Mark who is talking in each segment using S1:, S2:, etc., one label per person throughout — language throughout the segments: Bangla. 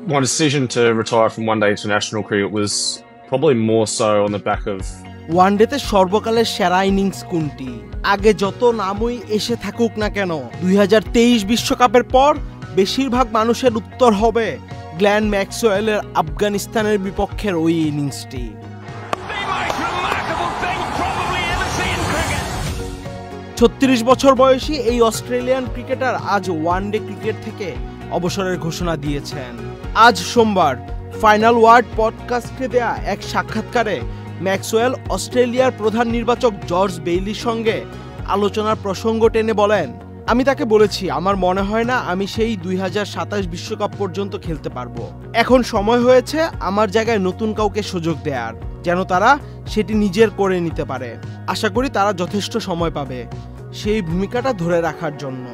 S1: My decision to retire from one-day international cricket was probably more so on the back of
S2: ওয়ানডেতে সর্বকালের সেরা ইনিংস কোনটি? আগে যত নামই এসে থাকুক না কেন 2023 বিশ্বকাপের পর বেশিরভাগ মানুষের উত্তর হবে গ্ল্যান ম্যাক্সওয়েলের আফগানিস্তানের বিপক্ষের ওই ইনিংসটি। 36 বছর বয়সী এই অস্ট্রেলিয়ান ক্রিকেটার আজ ওয়ানডে ক্রিকেট থেকে অবসরের ঘোষণা দিয়েছেন। আজ সোমবার ফাইনাল ওয়ার্ড পডকাস্টে দেয়া এক সাক্ষাৎকারে ম্যাক্সওয়েল অস্ট্রেলিয়ার প্রধান নির্বাচক জর্জ বেইলির সঙ্গে আলোচনার প্রসঙ্গ টেনে বলেন, আমি তাকে বলেছি আমার মনে হয় না আমি সেই 2027 বিশ্বকাপ পর্যন্ত খেলতে পারবো। এখন সময় হয়েছে আমার জায়গায় নতুন কাউকে সুযোগ দেওয়ার, যেন তারা সেটি নিজের করে নিতে পারে। আশা করি তারা যথেষ্ট সময় পাবে সেই ভূমিকাটা ধরে রাখার জন্য।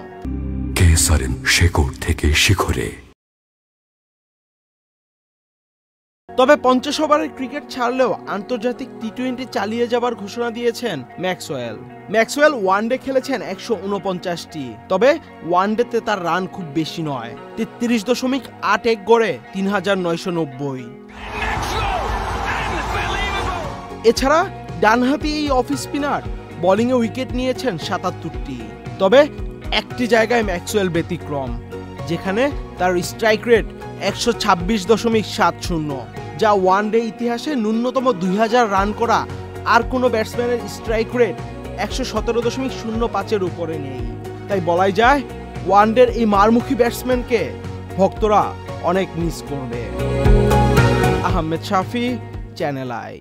S3: কেসারেন শেকড় থেকে শিখরে।
S2: তবে 50 ওভারের ক্রিকেট ছাড়লেও আন্তর্জাতিক টি-20 চালিয়ে যাবার ঘোষণা দিয়েছেন ম্যাক্সওয়েল। ম্যাক্সওয়েল ওয়ানডে খেলেছেন 149টি, তবে ওয়ানডেতে তার রান খুব বেশি নয়, 33.81 গড়ে 3990। এছাড়া ডানহাতি এই অফ স্পিনার বোলিংয়ে উইকেট নিয়েছেন 77টি, তবে একটি জায়গায় ম্যাক্সওয়েল ব্যতিক্রম, যেখানে তার স্ট্রাইক রেট 126.70, যা ওয়ানডে ইতিহাসে ন্যূনতম 2000 রান করা আর কোনো ব্যাটসম্যানের স্ট্রাইক রেট 117.05-এর উপরে নেই। তাই বলাই যায় ওয়ানডের এই মারমুখী ব্যাটসম্যানকে ভক্তরা অনেক মিস করবে। আহমেদ শাফি, চ্যানেল আই।